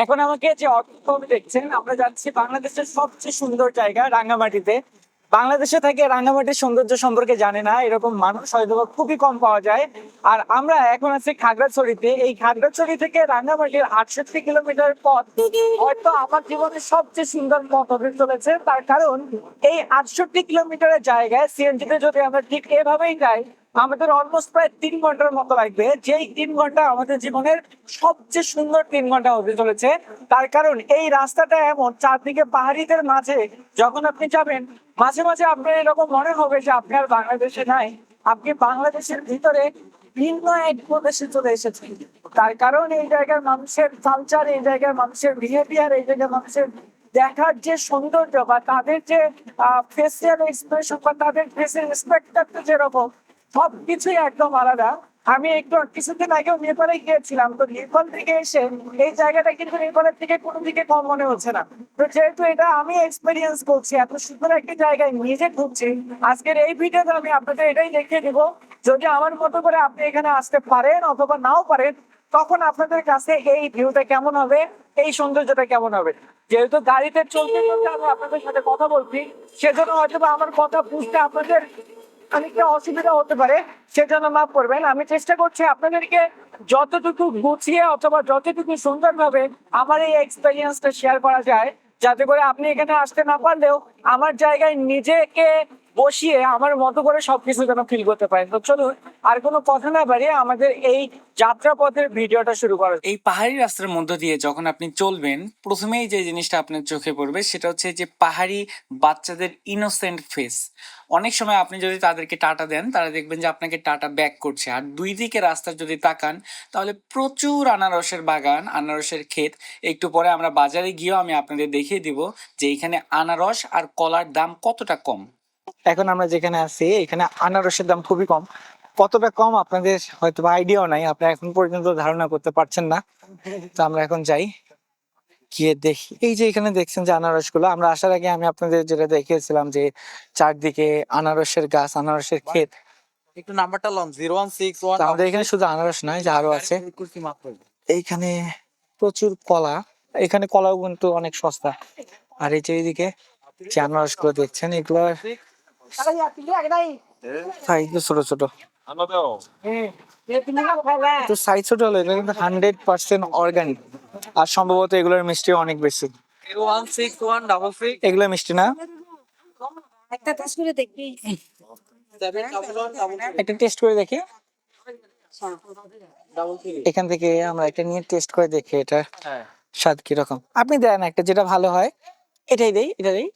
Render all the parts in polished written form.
এখন আমাকে যে অটোগ্রাফ দেখছেন, আমরা যাচ্ছি বাংলাদেশের সবচেয়ে সুন্দর জায়গা রাঙ্গামাটিতে। বাংলাদেশে থেকে রাঙ্গামাটির সৌন্দর্য সম্পর্কে জানে না এরকম মানুষ হয়তো বা খুবই কম পাওয়া যায়। আর আমরা এখন আছি খাগড়াছড়িতে। এই খাগড়াছড়ি থেকে রাঙ্গামাটির 68 কিলোমিটার পথ হয়তো আমার জীবনের সবচেয়ে সুন্দর পথ হতে চলেছে। তার কারণ এই 68 কিলোমিটারের জায়গায় সিএনজিতে যদি আমরা ঠিক এভাবেই যাই, আমাদের অলমোস্ট প্রায় 3 ঘন্টার মতো লাগবে। যেই 3 ঘন্টা আমাদের জীবনের সবচেয়ে সুন্দর 3 ঘন্টা হতে চলেছে। তার কারণ এই রাস্তাটা এমন, চারদিকে পাহাড়িদের মাঝে যখন আপনি যাবেন, মাঝে মাঝে আপনার এরকম মনে হবে যে আপনি আর বাংলাদেশে নাই, আপনি বাংলাদেশের ভিতরে ভিন্ন এক প্রদেশে চলে এসেছেন। তার কারণ এই জায়গার মানুষের কালচার, এই জায়গার মানুষের বিহেভিয়ার, এই জায়গার মানুষের দেখার যে সৌন্দর্য বা তাদের যে ফেসিয়াল এক্সপ্রেশন বা তাদের ফেসের রেসপেক্টটা যেরকম, সবকিছুই একদম আলাদা। আমি একটু কিছুদিন আগেও নেপালে গিয়েছিলাম, তো নেপাল থেকে এসে এই জায়গাটা কিন্তু নেপালের থেকে কোনো দিকে কম মনে হচ্ছে না। তো যেহেতু এটা আমি এক্সপেরিয়েন্স করছি, এত সুন্দর একটা জায়গায় নিজে ঢুকছি, আজকের এই ভিডিওতে আমি আপনাদের এটাই দেখিয়ে দিব। যদি আমার মতো করে আপনি এখানে আসতে পারেন অথবা নাও পারেন, তখন আপনাদের কাছে এই ভিউটা কেমন হবে, এই সৌন্দর্যটা কেমন হবে। যেহেতু গাড়িতে চলতে চলতে আমি আপনাদের সাথে কথা বলছি, সেজন্য হয়তো আমার কথা বুঝতে আপনাদের অনেকটা অসুবিধা হতে পারে, সেজন্য মাফ করবেন। আমি চেষ্টা করছি আপনাদেরকে যতটুকু গুছিয়ে অথবা যতটুকু সুন্দরভাবে আমার এই এক্সপেরিয়েন্সটা শেয়ার করা যায়, যাতে করে আপনি এখানে আসতে না পারলেও আমার জায়গায় নিজেকে বসিয়ে আমার মতো করে সবকিছু যেন ফিল করতে পারেন। তো চলুন আর কোনো কথা না বাড়িয়ে আমাদের এই যাত্রাপথের ভিডিওটা শুরু করা। এই পাহাড়ি রাস্তার মধ্য দিয়ে যখন আপনি চলবেন, প্রথমেই যে জিনিসটা আপনার চোখে পড়বে সেটা হচ্ছে যে পাহাড়ি বাচ্চাদের ইনোসেন্ট ফেস। অনেক সময় আপনি যদি তাদেরকে টাটা দেন, তারা দেখবেন যে আপনাকে টাটা ব্যাক করছে। আর দুই দিকে রাস্তা যদি তাকান, তাহলে প্রচুর আনারসের বাগান, আনারসের ক্ষেত। একটু পরে আমরা বাজারে গিয়েও আমি আপনাদের দেখিয়ে দিব যে এখানে আনারস আর কলার দাম কতটা কম। এখন আমরা যেখানে আছি, এখানে আনারসের দাম খুবই কম। কতটা কম আপনাদের হয়তো আইডিয়াও নাই, আপনারা এখন পর্যন্ত ধারণা করতে পারছেন না। তো আমরা এখন যাই, গিয়ে দেখি। এই যে এখানে দেখছেন যে আনারস গুলো, আমরা আসার আগে আমি আপনাদের যেটা দেখিয়েছিলাম যে চারদিকে আনারসের গাছ, আনারসের ক্ষেত। একটু নাম্বারটা লন 0161। আমাদের এখানে শুধু আনারস নয়, যে আরো আছে। এইখানে প্রচুর কলা, এখানে কলাও কিন্তু অনেক সস্তা। আর এই যে এইদিকে যে আনারস গুলো দেখছেন, এগুলো সাইজ ছোট ছোট, তো সাইজ ছোট হলো এটা কিন্তু 100% অর্গানিক। আর সম্ভবত এগুলোর মিষ্টি অনেক বেশি। 016166 এগুলো মিষ্টি না? একটা টেস্ট করে দেখবি। একটা টেস্ট করে দেখি। এখান থেকে আমরা একটা নিয়ে টেস্ট করে দেখি এটা স্বাদ কিরকম। আপনি দেন একটা, যেটা ভালো হয় এটাই দেই, এটা দেই।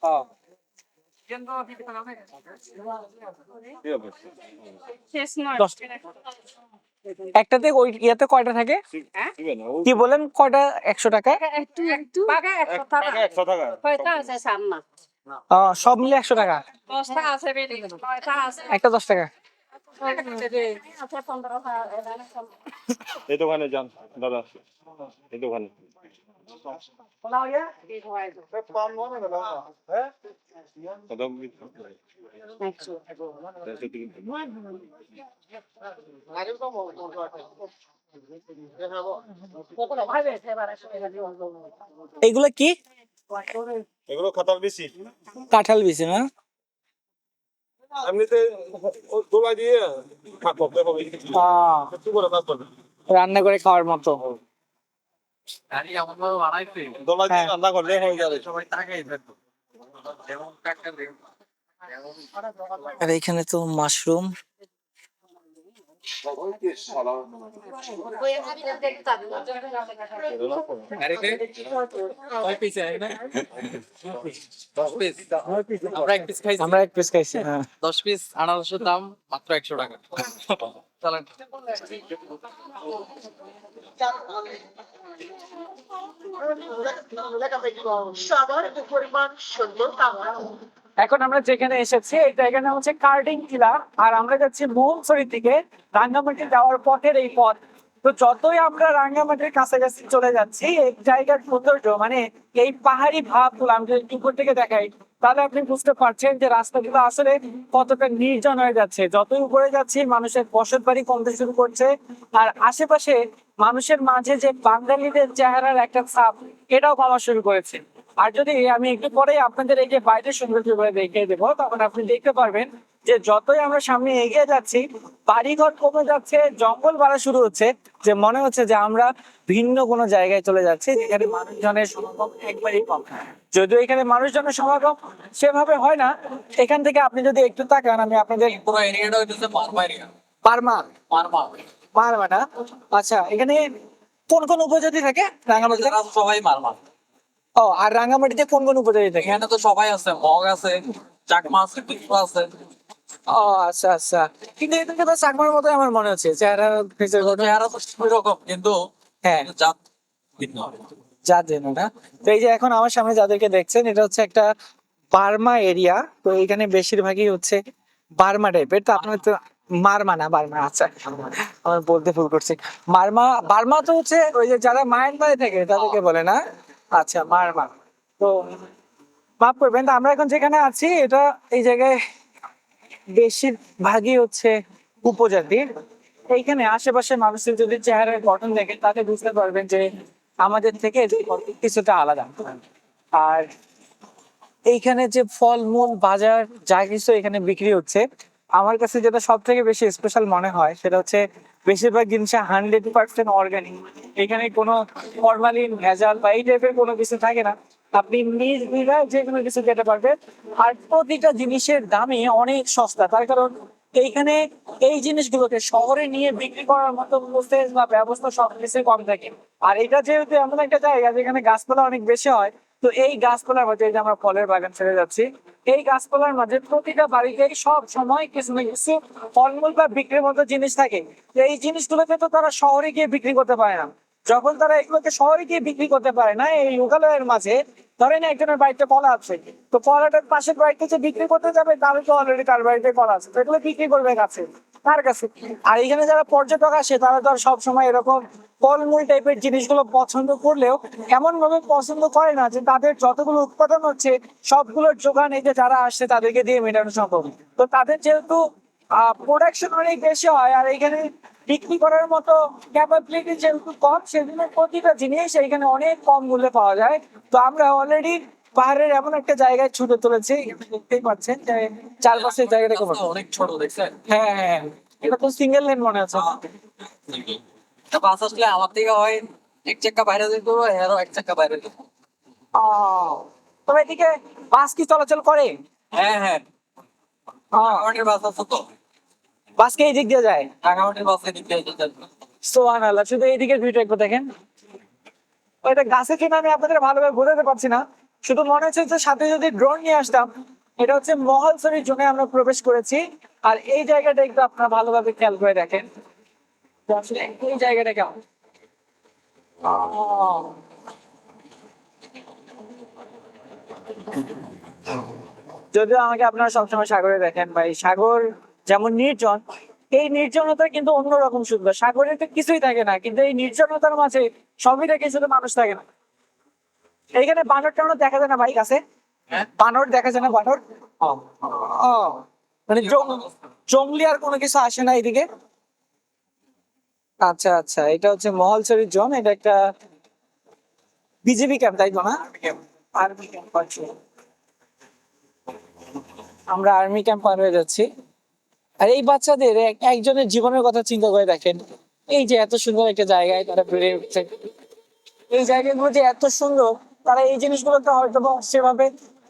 একটাতে ওই ইয়াতে কয়টা থাকে কি বলেন, কয়টা? 100 টাকা? একটু একটু বাগা 100 টাকা। কয়টা আছে সামনা? সব মিলে 100 টাকা। 10টা আছে বেলি। কয়টা আছে? একটা 10 টাকা। আছে 15 টাকা। এই দোকানে যান দাদা, এই দোকানে এগুলো কি? এগুলো খাতার বেশি কাঁঠাল বিচি না? এমনিতে দোলা দিয়ে করতে হবে, একটু করে কাজ করবে, রান্না করে খাওয়ার মতো। দোলা দিয়ে হ্যাঁ। রান্না করলে হয়ে যাবে। আর এখানে তো মাশরুম। আমরা এক পিস খাইছি। 10 পিস আনারসের দাম মাত্র 100 টাকা। চলেন। এখন আমরা যেখানে এসেছি এই জায়গাটা হচ্ছে কার্ডিং টিলা, আর আমরা যাচ্ছি মোহনছড়ির দিকে। রাঙ্গামাটি যাওয়ার পথের এই পথ। তো যতই আমরা রাঙ্গামাটির কাছাকাছি চলে যাচ্ছি, এই জায়গার সৌন্দর্য মানে এই পাহাড়ি ভাবগুলো আমি যদি উপর থেকে দেখাই, তাহলে আপনি বুঝতে পারছেন যে রাস্তাগুলো আসলে কতটা নির্জন হয়ে যাচ্ছে। যতই উপরে যাচ্ছি মানুষের বসত বাড়ি কমতে শুরু করছে, আর আশেপাশে মানুষের মাঝে যে বাঙালিদের চেহারার একটা ছাপ, এটাও কমা শুরু করেছে। আর যদি আমি একটু পরে আপনাদের এই যে বাইরের সৌন্দর্য দেখিয়ে দেবো, তখন আপনি দেখতে পারবেন যে যতই আমরা সামনে এগিয়ে যাচ্ছি বাড়িঘর কমে যাচ্ছে, জঙ্গল বাড়া শুরু হচ্ছে, যে মনে হচ্ছে যে আমরা ভিন্ন কোনো জায়গায় চলে যাচ্ছি যেখানে মানুষজনের সমাগম একবারই কম। যদিও এখানে মানুষজনের সমাগম সেভাবে হয় না। এখান থেকে আপনি যদি একটু তাকান, আমি আপনাদের পুরো এরিয়াটা হইতেছে মারমা এরিয়া। পারমা মারমা পারমা না, আচ্ছা এখানে কোন কোন উপজাতি থাকে রাঙ্গামাটিতে? যারা আছে সবাই মারমা। ও, আর রাঙ্গামাটিতে কোন কোন উপজাতি থাকে? এখানে তো সবাই আছে, মগ আছে, চাকমা আছে, টিকু আছে। ও আচ্ছা আচ্ছা, কিন্তু এদেরকে তো চাকমার মতো আমার মনে হচ্ছে চেহারা ফেসের গঠন। চেহারা তো ওই রকম, কিন্তু হ্যাঁ, জাত ভিন্ন। জানেন না? তো এই যে এখন আমার সামনে যাদেরকে দেখছেন, এটা হচ্ছে একটা বার্মা এরিয়া। তো এখানে বেশিরভাগই হচ্ছে বার্মা টাইপের। তো আপনার তো মারমা না বার্মা, আচ্ছা আমার বলতে ভুল করছি। মারমা, বার্মা তো হচ্ছে ওই যে যারা মায়ানমারে থাকে তাদেরকে বলে না? আচ্ছা মারমা। তো মাফ করবেন, তো আমরা এখন যেখানে আছি এটা এই জায়গায় বেশিরভাগই হচ্ছে উপজাতির। এইখানে আশেপাশে মানুষের যদি চেহারার গঠন দেখেন তাতে বুঝতে পারবেন যে আমাদের থেকে এদের গঠন কিছুটা আলাদা। আর এইখানে যে ফলমূল বাজার যা কিছু এখানে বিক্রি হচ্ছে, আমার কাছে যেটা সব থেকে বেশি স্পেশাল মনে হয় সেটা হচ্ছে বেশিরভাগ জিনিস 100% অর্গানিক। এখানে কোনো ফরমালিন, ভেজাল বা এই টাইপের কোনো কিছু থাকে না। আপনি নিজ বিঘায় যে কোনো কিছু খেতে পারবেন, আর প্রতিটা জিনিসের দামই অনেক সস্তা। তার কারণ এইখানে এই জিনিসগুলোকে শহরে নিয়ে বিক্রি করার মতো প্রসেস বা ব্যবস্থা সবকিছু কম থাকে। আর এটা যেহেতু এমন একটা জায়গা যেখানে গাছপালা অনেক বেশি হয়, তো এই গাছপালার মাঝে এই যে আমরা ফলের বাগান ছেড়ে যাচ্ছি, এই গাছপালার মাঝে প্রতিটা বাড়িতেই সব সময় কিছু না কিছু ফলমূল বা বিক্রির মতো জিনিস থাকে। তো এই জিনিসগুলোকে তো তারা শহরে গিয়ে বিক্রি করতে পারে না। যখন তারা এগুলোকে শহরে গিয়ে বিক্রি করতে পারে না, এই লোকালয়ের মাঝে ধরেন একজনের বাড়িতে কলা আছে, তো কলাটার পাশের বাড়িতে যে বিক্রি করতে যাবে তাহলে তো অলরেডি তার বাড়িতে কলা আছে, তো এগুলো বিক্রি করবে কাছে তার কাছে। আর এখানে যারা পর্যটক আসে তারা তো আর সবসময় এরকম ফলমূল টাইপের জিনিসগুলো পছন্দ করলেও এমন ভাবে পছন্দ করে না যে তাদের যতগুলো উৎপাদন হচ্ছে সবগুলোর যোগান এই যে যারা আসছে তাদেরকে দিয়ে মেটানো সম্ভব। তো তাদের যেহেতু প্রোডাকশন অনেক বেশি হয় আর এখানে বিক্রি করার মতো ক্যাপাবিলিটি যেহেতু কম, সেজন্য প্রতিটা জিনিস এখানে অনেক কম মূল্যে পাওয়া যায়। তো আমরা অলরেডি পাহাড়ের এমন একটা জায়গায় ছুটে তুলেছি, দেখতেই পাচ্ছেন যে চারপাশের জায়গাটা কেমন। রাস্তা অনেক ছোট, দেখছেন? হ্যাঁ হ্যাঁ, এটা তো সিঙ্গেল লেন মনে হচ্ছে। একটা বাস আসলে আমার থেকে হয় এক চাক্কা বাইরে যেতে হবে, এরও এক চাক্কা বাইরে যেতে হবে। তবে এদিকে বাস কি চলাচল করে? হ্যাঁ হ্যাঁ, রাঙামাটির বাস আছে তো। বাস কি এই দিক দিয়ে যায়? রাঙামাটির বাসে দিতে যেতে হবে। সুবহানাল্লাহ, শুধু এইদিকে ভিউটা একটু দেখেন। ওইটা গাছে কিনা আমি আপনাদের ভালোভাবে বোঝাতে পারছি না, শুধু মনে হচ্ছে যে সাথে যদি ড্রোন নিয়ে আসতাম। এটা হচ্ছে মহলছড়ির জন্য আমরা প্রবেশ করেছি। আর এই জায়গাটা একটু আপনারা ভালোভাবে খেয়াল করে দেখেন যে আসলে এই জায়গাটা কেমন। যদিও আমাকে আপনারা সবসময় সাগরে দেখেন, ভাই সাগর যেমন নির্জন, এই নির্জনতা কিন্তু অন্যরকম সুন্দর। সাগরে তো কিছুই থাকে না, কিন্তু এই নির্জনতার মাঝে সবই থাকে, শুধু মানুষ থাকে না। এইখানে বানর টানর দেখা যায় না ভাই কাছে? হ্যাঁ? বানর দেখা যায় না? বানর ও, মানে জঙ্গলি আর কোনো কিছু আসে না এদিকে? আচ্ছা আচ্ছা, এটা হচ্ছে মহলছড়ির জোন। এটা একটা বিজেপি ক্যাম্প, তাই তো না? আর্মি ক্যাম্প আছে। আমরা আর্মি ক্যাম্প পার হয়ে যাচ্ছি। আর এই বাচ্চাদের একজনের জীবনের কথা চিন্তা করে দেখেন, এই যে এত সুন্দর একটা জায়গায় তারা বেড়ে উঠছে, এই জায়গাগুলো যে এত সুন্দর, তারা এই জিনিসগুলোকে হয়তো বা সেভাবে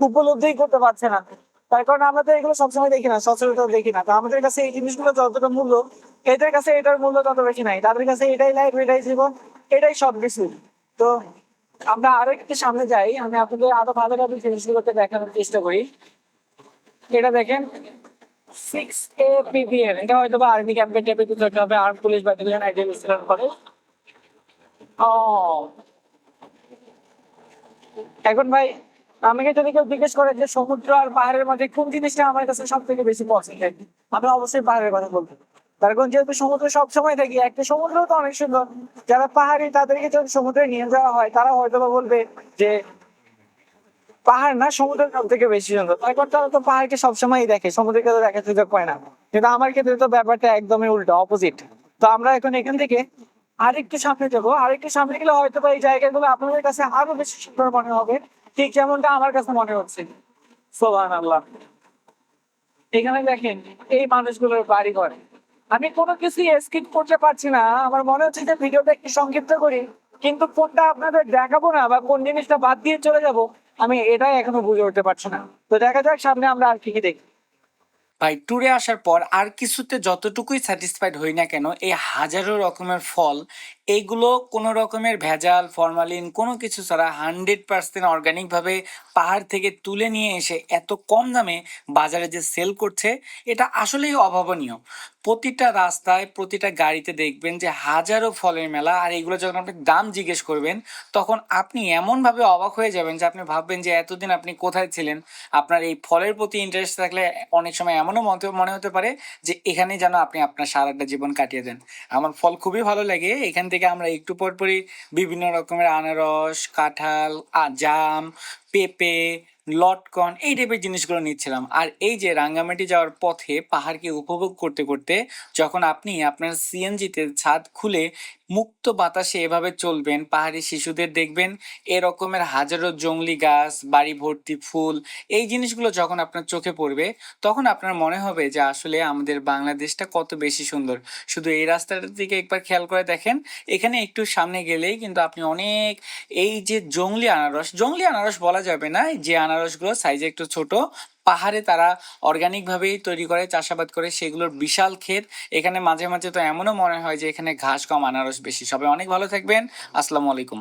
উপলব্ধি করতে পারছে না। তার কারণ আমরা তো এগুলো সবসময় দেখি না, সচরাচর দেখি না। তো আমাদের কাছে এই জিনিসগুলো যতটা মূল্য, এদের কাছে এটার মূল্য তত বেশি নাই। তাদের কাছে এটাই লাইফ, এটাই জীবন, এটাই সবকিছু। তো আমরা আরো একটু সামনে যাই, আমি আপনাদের আরো ভালোভাবে জিনিসগুলোকে দেখানোর চেষ্টা করি। এটা দেখেন 6 APPN, এটা হয়তো বা আর্মি ক্যাম্পের টাইপের কিছু একটা হবে, আর্ম পুলিশ ব্যাটালিয়ন আইডেন্টিফিকেশন করে। ও, এখন ভাই আমাকে যদি কেউ জিজ্ঞেস করে যে সমুদ্র আর পাহাড়ের মধ্যে কোন জিনিসটা আমার কাছে সব থেকে বেশি পছন্দের, আমি অবশ্যই পাহাড়ের কথা বলবো। তার কারণ যেহেতু সমুদ্র সব সময় থাকি, একটা সমুদ্র তো অনেক সুন্দর। যারা পাহাড়ি তাদেরকে যদি সমুদ্রে নিয়ে যাওয়া হয় তারা হয়তো বা বলবে যে পাহাড় না, সমুদ্রের সব থেকে বেশি সুন্দর। তারপর তারা তো পাহাড়কে সবসময়ই দেখে, সমুদ্রকে তো দেখার সুযোগ পায় না। কিন্তু আমার ক্ষেত্রে তো ব্যাপারটা একদমই উল্টো, অপোজিট। তো আমরা এখন এখান থেকে আরেকটু সামনে যাবো, আরেকটু সামনে গেলে হয়তো বা এই জায়গাগুলো আপনাদের কাছে আরো বেশি সুন্দর মনে হবে, ঠিক যেমনটা আমার কাছে মনে হচ্ছে। সুবহানাল্লাহ। এখানে দেখেন এই মানুষগুলোর বাড়ি ঘর। আমি কোনো কিছু স্কিপ করতে পারছি না, আমার মনে হচ্ছে যে ভিডিওটা একটু সংক্ষিপ্ত করি, কিন্তু কোনটা আপনাদের দেখাবো না বা কোন জিনিসটা বাদ দিয়ে চলে যাব, আমি এটাই এখনো বুঝে উঠতে পারছি না। তো দেখা যাক সামনে আমরা আর কি কি দেখি। ভাই ট্যুরে আসার পর আর কিছুতে যতটুকুই স্যাটিসফাইড হই না কেন, এই হাজারো রকমের ফল, এইগুলো কোনো রকমের ভেজাল ফরমালিন কোনো কিছু ছাড়া 100% অর্গানিকভাবে পাহাড় থেকে তুলে নিয়ে এসে এত কম দামে বাজারে যে সেল করছে, এটা আসলেই অভাবনীয়। প্রতিটা রাস্তায় প্রতিটা গাড়িতে দেখবেন যে হাজারো ফলের মেলা, আর এগুলো যখন আপনি দাম জিজ্ঞেস করবেন তখন আপনি এমনভাবে অবাক হয়ে যাবেন যে আপনি ভাববেন যে এতদিন আপনি কোথায় ছিলেন। আপনার এই ফলের প্রতি ইন্টারেস্ট থাকলে অনেক সময় এমনও মনে হতে পারে যে এখানেই যেন আপনি আপনার সারাটা জীবন কাটিয়ে দেন। আমার ফল খুবই ভালো লাগে। এখান থেকে আমরা একটু পর পরই বিভিন্ন রকমের আনারস, কাঁঠাল, জাম, পেঁপে, লটকন এই টাইপের জিনিসগুলো নিচ্ছিলাম। আর এই যে রাঙ্গামাটি যাওয়ার পথে পাহাড়কে উপভোগ করতে করতে যখন আপনি আপনার সিএনজিতে ছাদ খুলে মুক্ত বাতাসে এভাবে চলবেন, পাহাড়ি শিশুদের দেখবেন, এরকমের হাজারো জংলি গাছ, বাড়ি ভর্তি ফুল, এই জিনিসগুলো যখন আপনার চোখে পড়বে তখন আপনার মনে হবে যে আসলে আমাদের বাংলাদেশটা কত বেশি সুন্দর। শুধু এই রাস্তাটার দিকে একবার খেয়াল করে দেখেন, এখানে একটু সামনে গেলেই কিন্তু আপনি অনেক এই যে জংলি আনারস বলা যাবে না, যে আনারসগুলো সাইজে একটু ছোট, পাহাড়ে তারা অর্গানিক ভাবেই তৈরি করে, চাষাবাদ করে, সেগুলোর বিশাল ক্ষেত। এখানে মাঝে মাঝে তো এমনও মনে হয় যে এখানে ঘাস কম আনারস বেশি। সবাই অনেক ভালো থাকবেন। আসসালামু আলাইকুম।